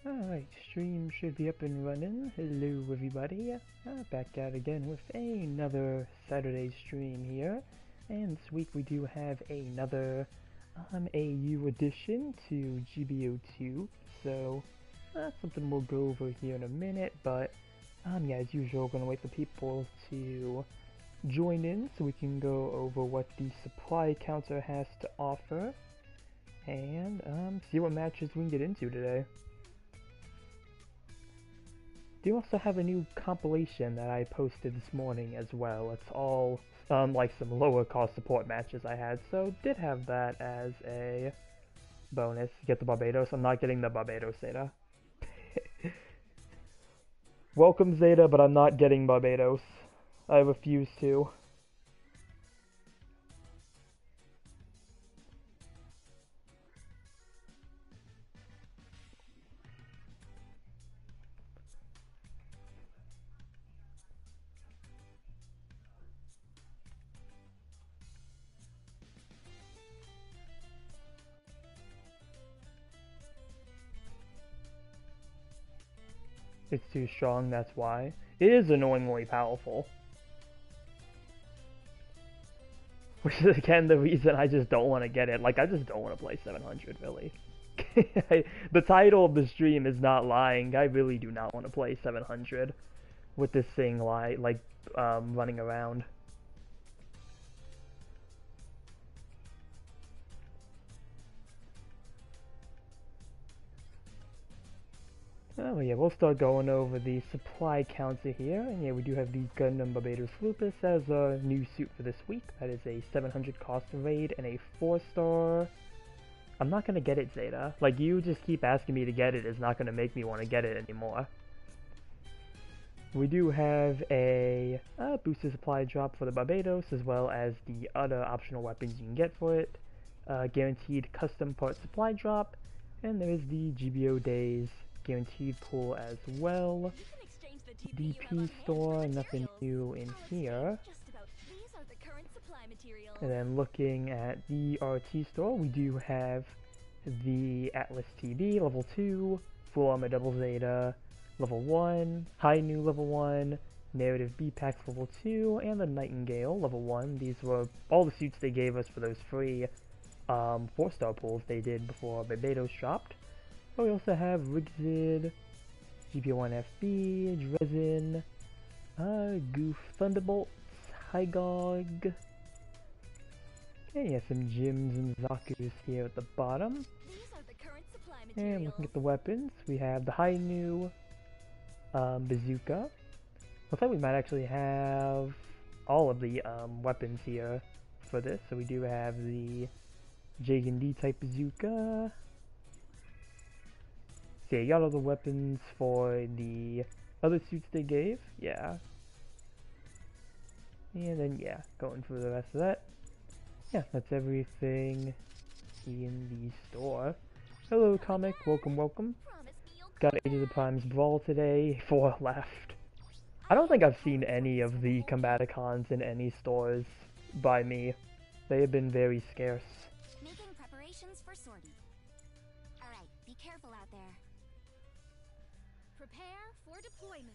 Alright, stream should be up and running. Hello everybody, back at again with another Saturday stream here. And this week we do have another AU addition to GBO2, so that's something we'll go over here in a minute, but yeah, as usual, gonna wait for people to join in so we can go over what the supply counter has to offer, and see what matches we can get into today. Do also have a new compilation that I posted this morning as well. It's all like some lower cost support matches I had, so did have that as a bonus. Get the Barbados. I'm not getting the Barbados Zeta. Welcome Zeta, but I'm not getting Barbados. I refuse to. It's too strong, that's why. It is annoyingly powerful. Which is again the reason I just don't want to get it. Like, I just don't want to play 700, really. The title of the stream is not lying. I really do not want to play 700 with this thing running around. Oh yeah, we'll start going over the supply counter here, and yeah, we do have the GUNDAM Barbados Lupus as a new suit for this week. That is a 700 cost raid and a 4-star. I'm not gonna get it, Zeta. Like, you just keep asking me to get it is not gonna make me want to get it anymore. We do have a booster supply drop for the Barbados, as well as the other optional weapons you can get for it. Guaranteed custom part supply drop, and there is the GBO days guaranteed pool as well. DP store, nothing new in here. And then looking at the RT store, we do have the Atlas TB level 2, Full Armor Double Zeta level 1, High New level 1, Narrative B-Packs level 2, and the Nightingale level 1. These were all the suits they gave us for those free 4-star pools they did before Barbados dropped. But we also have Rigzid, GBO1 FB, Dresden, Goof Thunderbolts, Hygog. Okay, yeah, some Jims and Zakus here at the bottom. And looking at the weapons, we have the High New Bazooka. Looks like we might actually have all of the weapons here for this. So we do have the J&D type bazooka. So yeah, you got all the weapons for the other suits they gave, yeah. And then yeah, going through the rest of that. Yeah, that's everything in the store. Hello comic, welcome, welcome. Got Age of the Primes Brawl today, 4 left. I don't think I've seen any of the Combaticons in any stores by me. They have been very scarce. Making preparations for sortie. Alright, be careful out there. Prepare for deployment.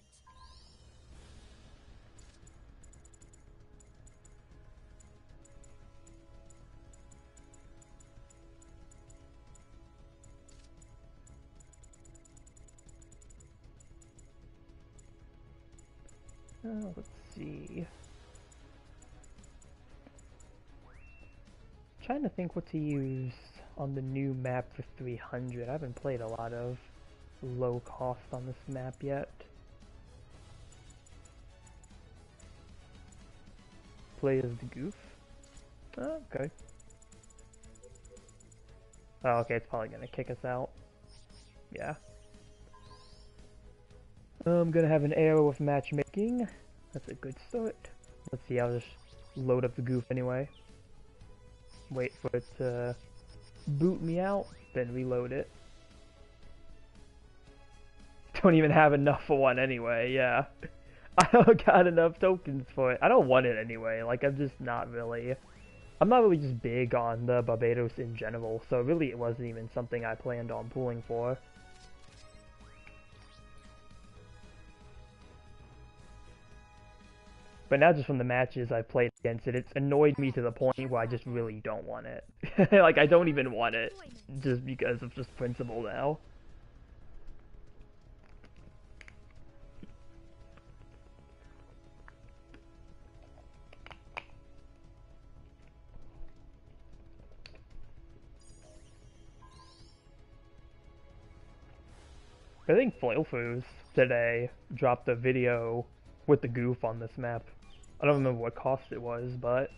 Let's see. Trying to think what to use on the new map for 300. I haven't played a lot of low cost on this map yet. Play as the Goof. Oh, okay. Oh, okay, it's probably gonna kick us out. Yeah. I'm gonna have an arrow with matchmaking. That's a good start. Let's see, I'll just load up the Goof anyway. Wait for it to boot me out, then reload it. Don't even have enough for one anyway, yeah. I don't got enough tokens for it. I don't want it anyway, like I'm not really just big on the Barbados in general, so really it wasn't even something I planned on pulling for. But now just from the matches I've played against it, it's annoyed me to the point where I just really don't want it. Like, I don't even want it, just because of just principle now. I think Flailfoo's today dropped a video with the goof on this map. I don't remember what cost it was, but...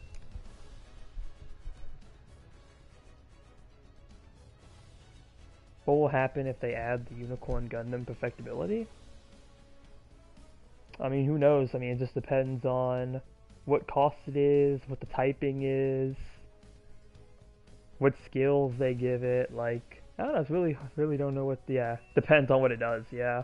What will happen if they add the Unicorn Gundam perfectibility? I mean, who knows? I mean, it just depends on what cost it is, what the typing is, what skills they give it, like... I don't know, really don't know what, yeah, depends on what it does, yeah.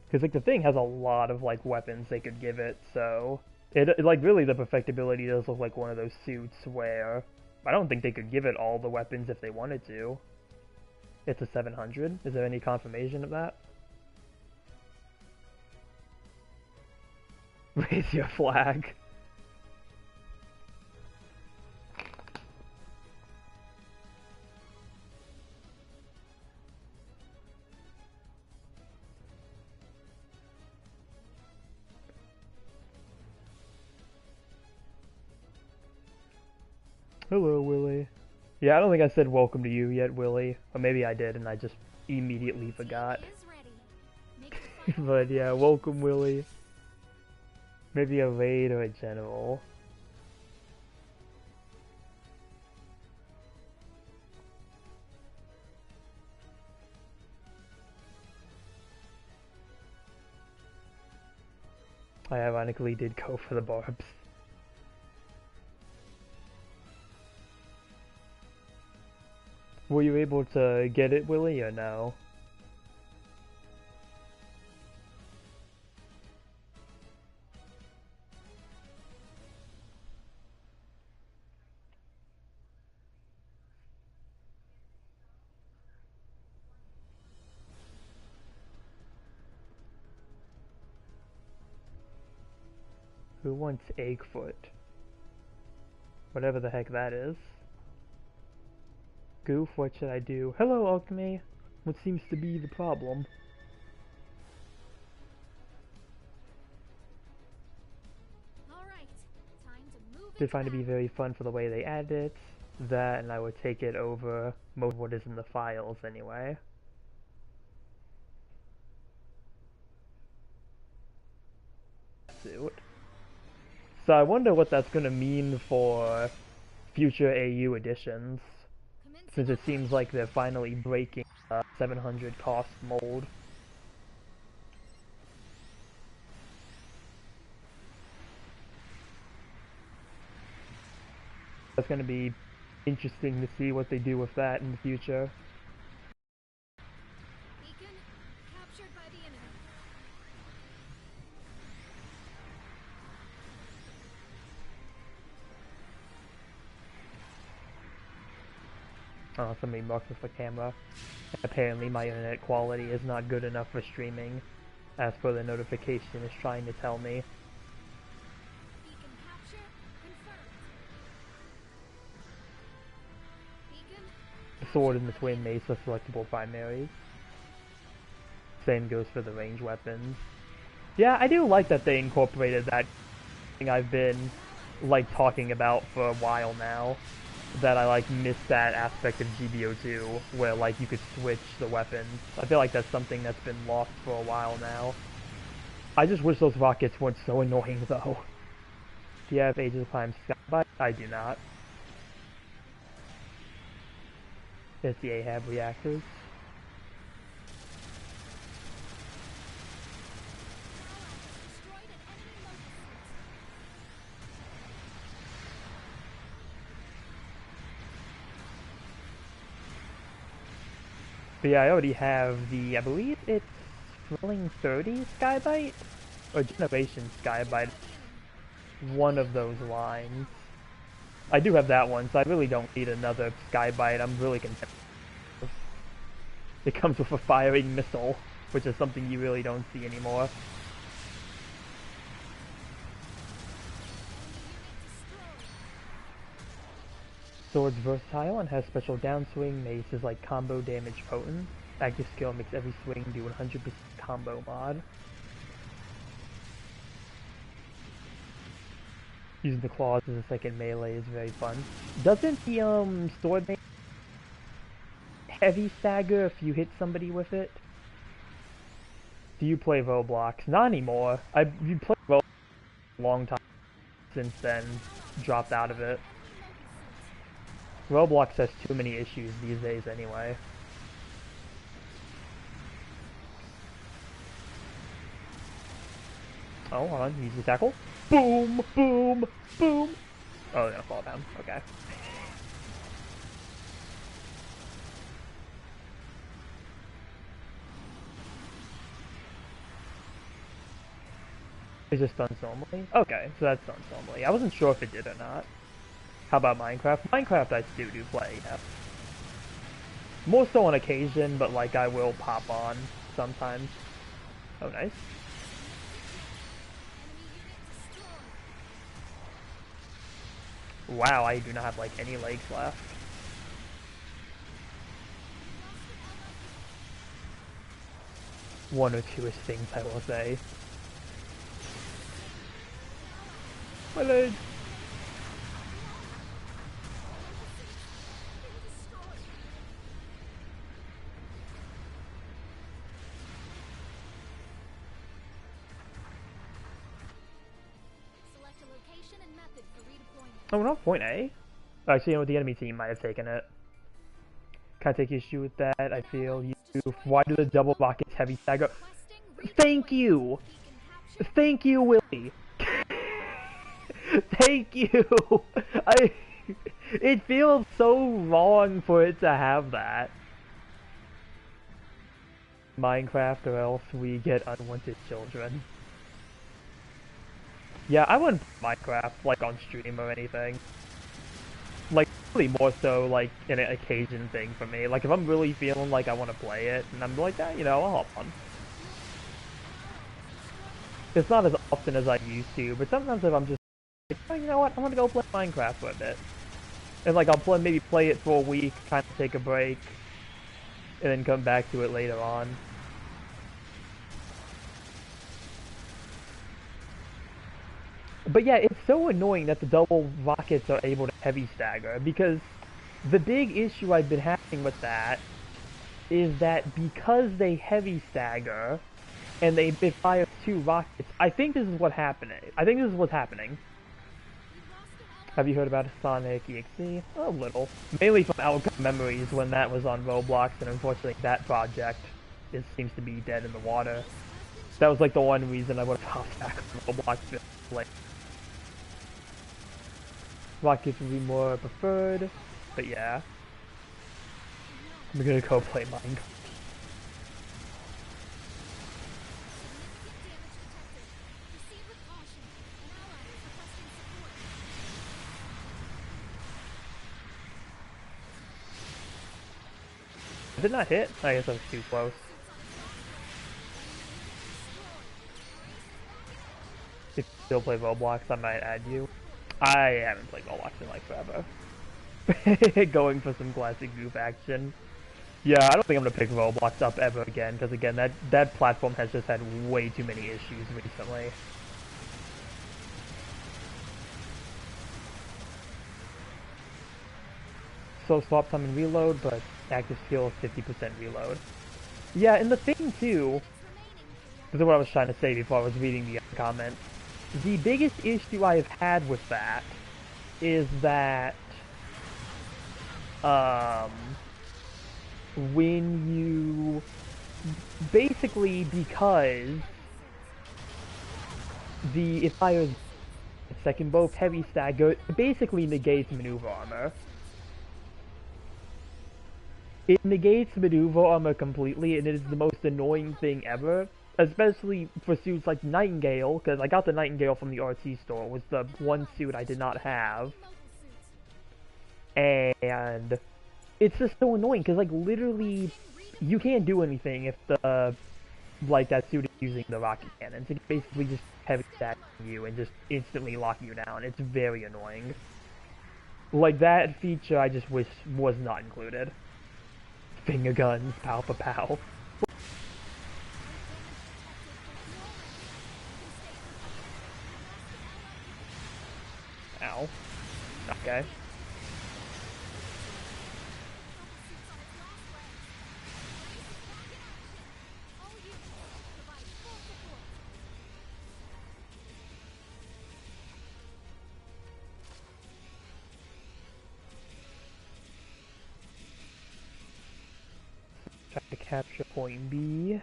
Because, like, the thing has a lot of, like, weapons they could give it, so... It like, really, the perfectibility does look like one of those suits where... I don't think they could give it all the weapons if they wanted to. It's a 700. Is there any confirmation of that? Raise your flag. Hello, Willie. Yeah, I don't think I said welcome to you yet, Willie. Or maybe I did and I just immediately forgot. But yeah, welcome, Willie. Maybe a raid or a general. I ironically did go for the barbs. Were you able to get it, Willie, or no? Who wants Eggfoot? Whatever the heck that is. Goof, what should I do? Hello, Alchemy! What seems to be the problem? Did find it to be very fun for the way they added it. That, and I would take it over most of what is in the files anyway. Suit. So I wonder what that's gonna mean for future AU editions. Since it seems like they're finally breaking the 700 cost mold. That's going to be interesting to see what they do with that in the future. Beacon captured by the enemy. Oh, somebody marked with the camera. Apparently my internet quality is not good enough for streaming, as per the notification is trying to tell me. Beacon capture confirmed. Beacon. The sword and the twin mace are selectable primaries. Same goes for the range weapons. Yeah, I do like that they incorporated that thing I've been, like, talking about for a while now. That I, like, missed that aspect of GBO2, where, like, you could switch the weapons. I feel like that's something that's been lost for a while now. I just wish those rockets weren't so annoying, though. Do you have Ages of Prime Skybite? I do not. Does the A have reactors? But yeah, I already have the, I believe it's Thrilling 30 Skybite? Or Generation Skybite. One of those lines. I do have that one, so I really don't need another Skybite. I'm really content. It comes with a firing missile. which is something you really don't see anymore. Sword's versatile and has special downswing. Mace is like combo damage potent. Active skill makes every swing do 100% combo mod. Using the claws as a second melee is very fun. Doesn't the sword make heavy stagger if you hit somebody with it? Do you play Roblox? Not anymore. You played Roblox a long time since then. Dropped out of it. Roblox has too many issues these days anyway. Oh, hold on. Use the tackle. Boom! Boom! Boom! Oh, they're gonna fall down. Okay. Is it stuns normally? Okay, so that's stuns normally. I wasn't sure if it did or not. How about Minecraft? Minecraft I do play, yeah. More so on occasion, but like I will pop on sometimes. Oh, nice. Wow, I do not have like any legs left. One or two things I will say. My leg! Oh, we're not point A? Actually, you know, the enemy team might have taken it. Can I take issue with that? I feel you. Why do the double rockets heavy stagger? Thank you! Thank you, Willie! Thank you! It feels so wrong for it to have that. Minecraft or else we get unwanted children. Yeah, I wouldn't play Minecraft, like, on stream or anything. Like, really more so, like, an occasion thing for me. Like, if I'm really feeling like I want to play it, and I'm like, you know, I'll hop on. It's not as often as I used to, but sometimes if I'm just like, oh, you know what, I want to go play Minecraft for a bit. And, like, I'll maybe play it for a week, kind of take a break, and then come back to it later on. But yeah, it's so annoying that the double rockets are able to heavy stagger, because the big issue I've been having with that is that because they heavy stagger and it fires 2 rockets, I think this is what's happening. Have you heard about Sonic EXE? A little. Mainly from Outcome Memories when that was on Roblox, and unfortunately that project seems to be dead in the water. That was like the one reason I would have hopped back on Roblox to play. Rockets would be more preferred, but yeah. I'm gonna go play Minecraft. Did not hit? I guess I was too close. If you still play Roblox, I might add you. I haven't played Roblox in like forever. Going for some classic goof action. Yeah, I don't think I'm gonna pick Roblox up ever again, because again, that platform has just had way too many issues recently. Slow swap time and reload, but active skill 50% reload. Yeah, and the thing too, this is what I was trying to say before I was reading the comment. The biggest issue I've had with that is that when you basically, because it fires second both heavy stagger, it basically negates maneuver armor. It negates maneuver armor completely, and it is the most annoying thing ever. Especially for suits like Nightingale, because I got the Nightingale from the RT store. It was the one suit I did not have. And it's just so annoying, because like literally, you can't do anything if the like that suit is using the rocket cannons. It basically just heavy stacking you and just instantly locking you down. It's very annoying. Like that feature, I just wish was not included. Finger guns, pow pow pow. Ow. Okay. Try to capture point B.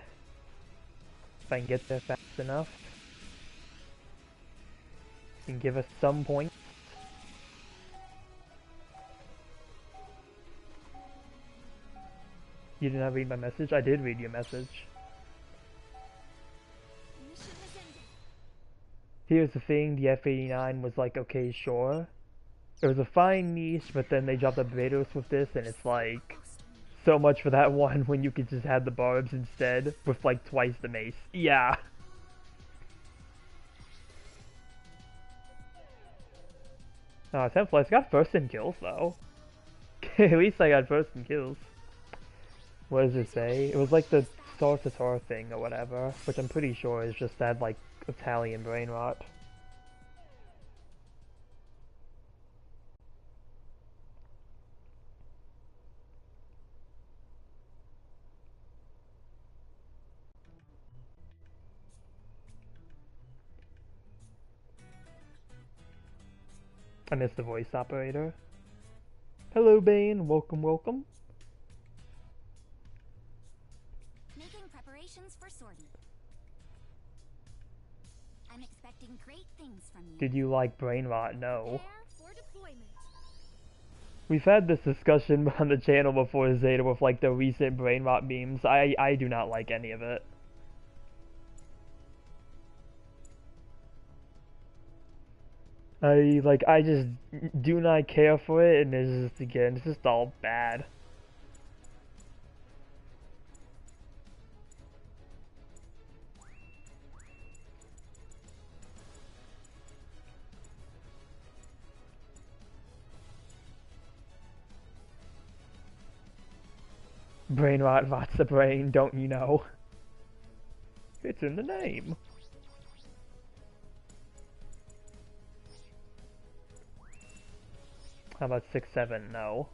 If I can get there fast enough. Can give us some points. You did not read my message? I did read your message. Here's the thing, the F-89 was like, okay, sure. It was a fine niche, but then they dropped the Barbados with this, and it's like, so much for that one when you could just have the barbs instead, with like twice the mace. Yeah. Oh, 10 plus. I got first in kills, though. At least I got first in kills. What does it say? It was like the Star Tatar thing or whatever, which I'm pretty sure is just that, like, Italian brain rot. I missed the voice operator. Hello, Bane. Welcome, welcome. Making preparations for sortie. I'm expecting great things from you. Did you like brain rot? No. For deployment. We've had this discussion on the channel before, Zeta, with like the recent brain rot memes. I do not like any of it. I just do not care for it, and it's just, again, it's just all bad. Brain rot rots the brain, don't you know? It's in the name. How about 6-7? No.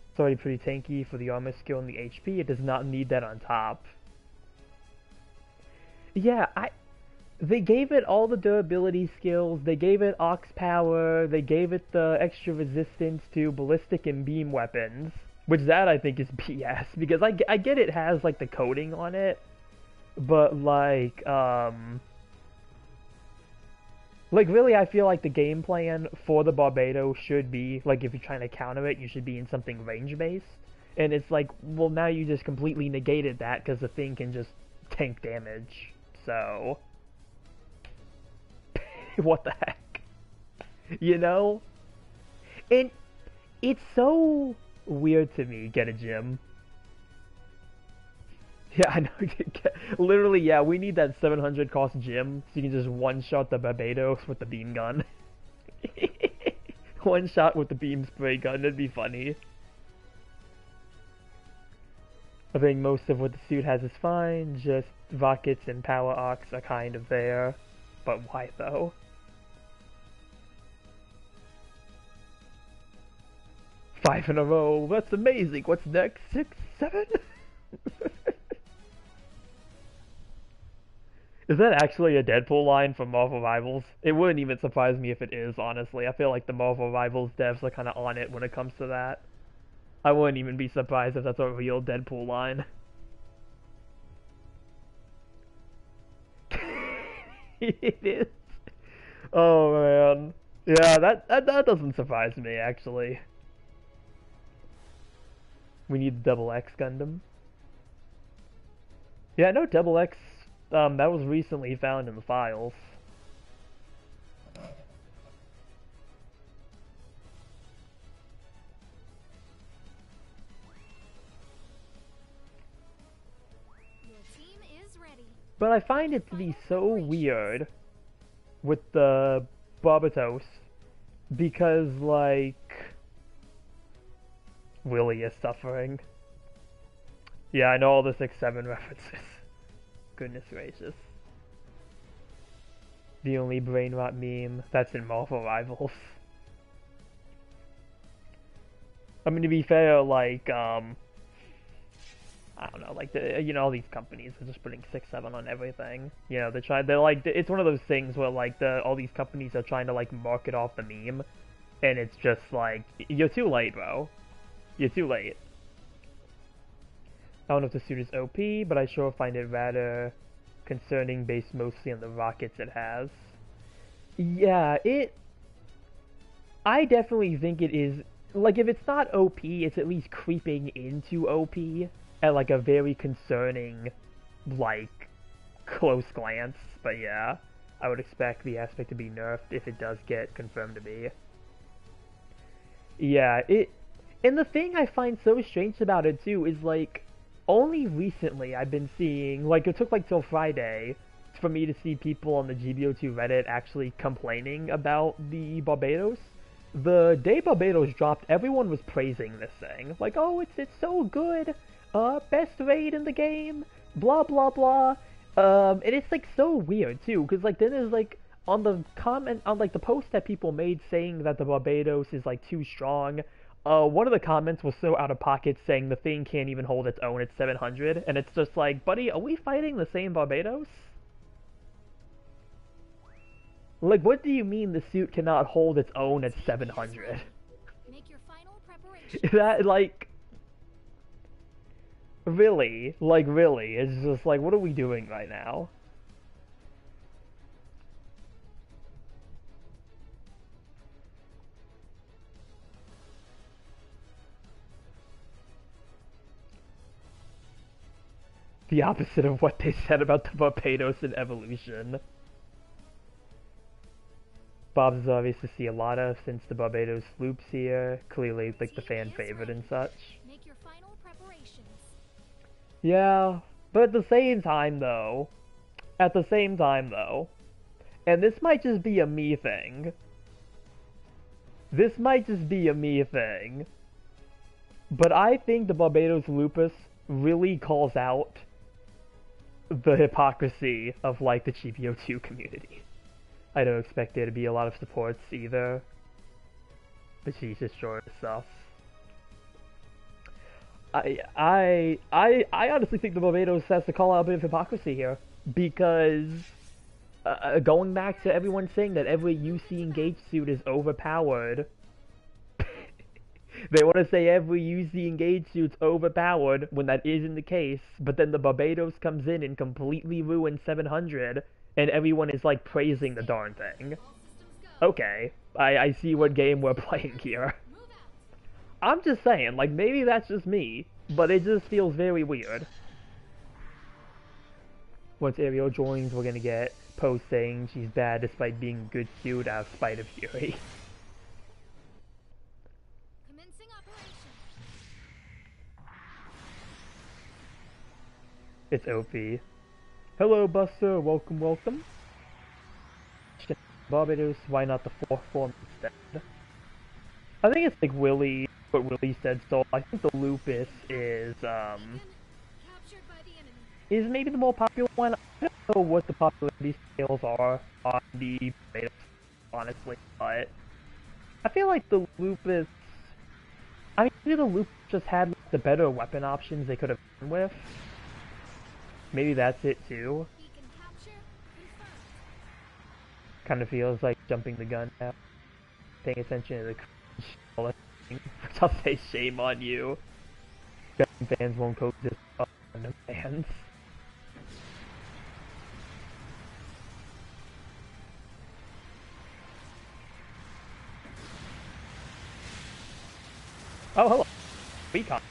It's already pretty tanky for the armor skill and the HP. It does not need that on top. Yeah, they gave it all the durability skills, they gave it Ox power, they gave it the extra resistance to ballistic and beam weapons. Which that I think is BS, because I get it has like the coating on it, but like really I feel like the game plan for the Barbados should be, like if you're trying to counter it, you should be in something range based. And it's like, well now you just completely negated that because the thing can just tank damage, so... what the heck? You know? And it's so weird to me, get a gym. Yeah, I know. Literally, yeah, we need that 700 cost gym so you can just one-shot the Barbados with the beam gun. One shot with the beam spray gun, that'd be funny. I think most of what the suit has is fine, just rockets and power arcs are kind of there. But why though? Five in a row, that's amazing. What's next? 6, 7? Is that actually a Deadpool line from Marvel Rivals? It wouldn't even surprise me if it is, honestly. I feel like the Marvel Rivals devs are kind of on it when it comes to that. I wouldn't even be surprised if that's a real Deadpool line. It is. Oh man. Yeah, that doesn't surprise me, actually. We need the double X Gundam. Yeah, no double X. That was recently found in the files. But I find it to be so weird with the Barbatos because, like, Willie is suffering. Yeah, I know all the 6-7 references. Goodness gracious. The only brain rot meme that's in Marvel Rivals. I mean, to be fair, like, I don't know, like, all these companies are just putting 6-7 on everything. You know, they're like, it's one of those things where, like, all these companies are trying to, like, market off the meme, and it's just like, you're too late, bro. You're too late. I don't know if the suit is OP, but I sure find it rather concerning based mostly on the rockets it has. Yeah, I definitely think it is, like, if it's not OP, it's at least creeping into OP at, like, a very concerning, like, close glance. But yeah, I would expect the aspect to be nerfed if it does get confirmed to be. Yeah, and the thing I find so strange about it, too, is, like, only recently I've been seeing, like, it took, like, till Friday for me to see people on the GBO2 Reddit actually complaining about the Barbados. The day Barbados dropped, everyone was praising this thing. Like, oh, it's so good, best raid in the game, blah, blah, blah. And it's, like, so weird, too, because, like, then there's, like, on the comment, on, like, the post that people made saying that the Barbados is, like, too strong, one of the comments was so out of pocket saying the thing can't even hold its own at 700, and it's just like, buddy, are we fighting the same Barbados? Like, what do you mean the suit cannot hold its own at 700? Make your final preparations. That, like... Really? Like, really? It's just like, what are we doing right now? The opposite of what they said about the Barbados in Evolution. Bob's is obvious to see a lot of since the Barbados loops here. Clearly, like, the fan favorite and such. Make your final preparations. Yeah, but at the same time, though, and this might just be a me thing. This might just be a me thing. But I think the Barbados Lupus really calls out the hypocrisy of, like, the GBO2 community. I don't expect there to be a lot of supports either. But she's just short of stuff. I honestly think the Barbados has to call out a bit of hypocrisy here. Because going back to everyone saying that every UC engaged suit is overpowered. They want to say every UC engaged suit's overpowered when that isn't the case, but then the Barbados comes in and completely ruins 700, and everyone is, like, praising the darn thing. Okay, I see what game we're playing here. I'm just saying, like, maybe that's just me, but it just feels very weird. Once Ariel joins, we're gonna get posts saying she's bad despite being a good suit out of spite of Fury. Commencing operation. It's OP. Hello, Buster. Welcome, welcome. Barbados, why not the 4-form instead? I think it's like what Willie said, so I think the Lupus is maybe the more popular one. I don't know what the popularity scales are on the Barbados, honestly, but I feel like the Lupus, I mean, maybe the Lupus just had, like, the better weapon options they could have done with. Maybe that's it too. Kind of feels like jumping the gun now. Paying attention to the cringe, which I'll say shame on you. Gundam fans won't coexist with Gundam fans. Oh, hello. Recon.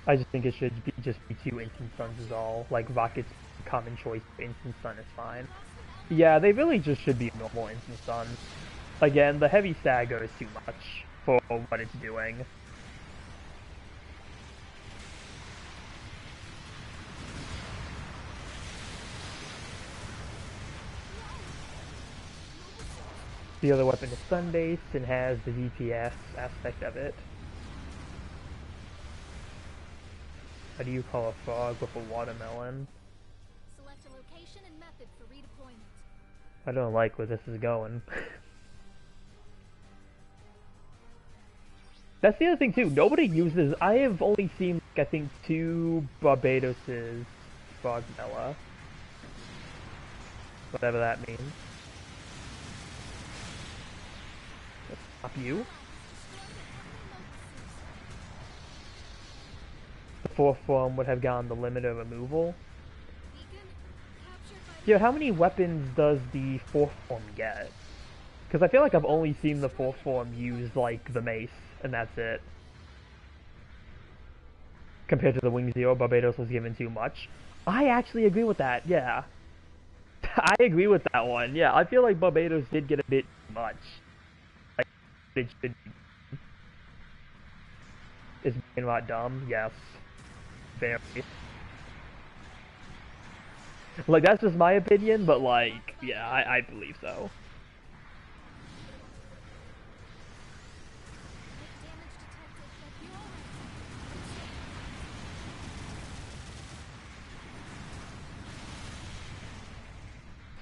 I just think it should be just be 2 instant stuns is all. Like, Rocket's common choice instant stun is fine. Yeah, they really just should be normal instant stuns. Again, the heavy stagger is too much for what it's doing. The other weapon is stun-based and has the DPS aspect of it. How do you call a frog with a watermelon? Select a location and method for redeployment. I don't like where this is going. That's the other thing too, nobody uses, I have only seen, I think, 2 Barbados's Frogmella. Whatever that means. Let's stop you. The 4th form would have gotten the limit of removal. Yeah, how many weapons does the 4th form get? Because I feel like I've only seen the 4th form use, like, the mace, and that's it. Compared to the Wing Zero, Barbados was given too much. I actually agree with that, yeah. I agree with that one, yeah. I feel like Barbados did get a bit too much. Like, it should be. Is being not dumb? Yes. Very. Like, that's just my opinion, but like, yeah, I believe so.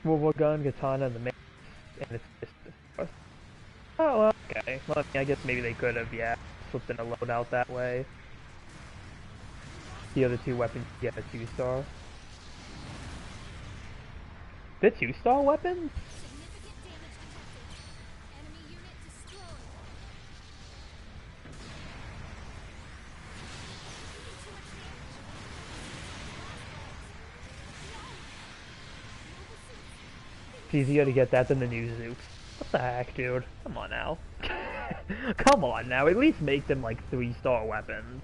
Swivel gun, katana, and the mace, and it's just. Oh, well, okay. Well, I guess maybe they could have, yeah, slipped in a loadout that way. The other 2 weapons get a 2-star. The 2-star weapons? Significant damage detected. Enemy unit destroyed. Taking too much damage. It's easier to get that than the new Zooks. What the heck, dude? Come on now. Come on now, at least make them like 3-star weapons.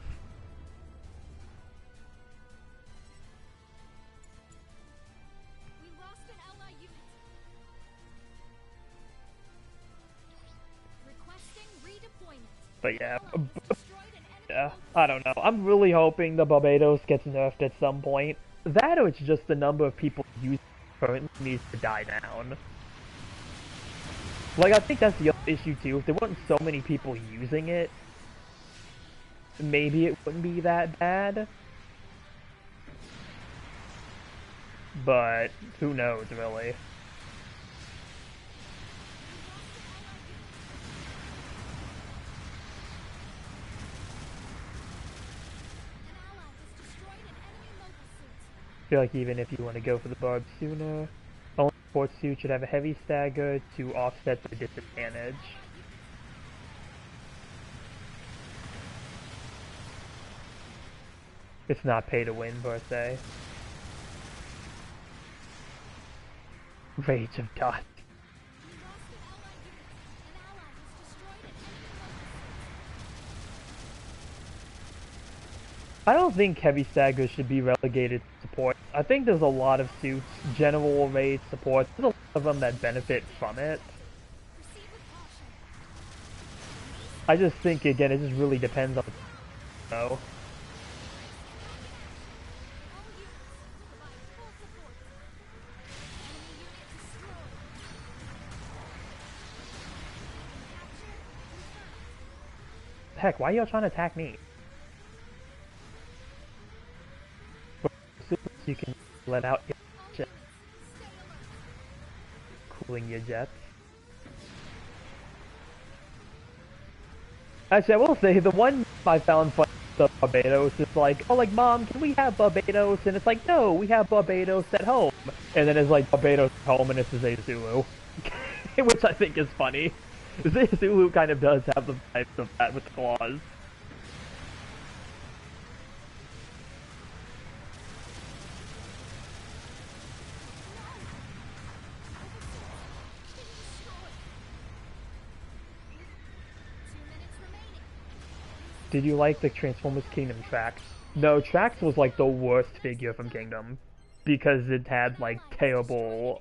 We lost an ally unit. Requesting redeployment. But yeah, Destroyed an enemy yeah, I don't know. I'm really hoping the Barbados gets nerfed at some point. That or it's just the number of people using it currently needs to die down. Like, I think that's the other issue too. If there weren't so many people using it, maybe it wouldn't be that bad. But who knows, really. An ally has destroyed an enemy mobile suit. I feel like even if you want to go for the barb sooner, only support suit should have a heavy stagger to offset the disadvantage. It's not pay to win per se. Rage of Dust. We lost an ally unit. An ally has destroyed an enemy mobile suit. I don't think heavy staggers should be relegated to support. I think there's a lot of suits, general rate supports, there's a lot of them that benefit from it. Proceed with caution. I just think, again, it just really depends on the though. All units will provide full support. Enemy unit destroyed. Capture confirmed. Heck, why are y'all trying to attack me? You can let out your All jets, units, stay alert. cooling your jets. Actually, I will say, the one I found funny the Barbados is like, oh, like, Mom, can we have Barbados? And it's like, no, we have Barbados at home. And then it's like, Barbados at home, and it's a Zulu. Which I think is funny. Zulu kind of does have the vibes of that with the claws. Did you like the Transformers Kingdom tracks? No, Trax was like the worst figure from Kingdom because it had like terrible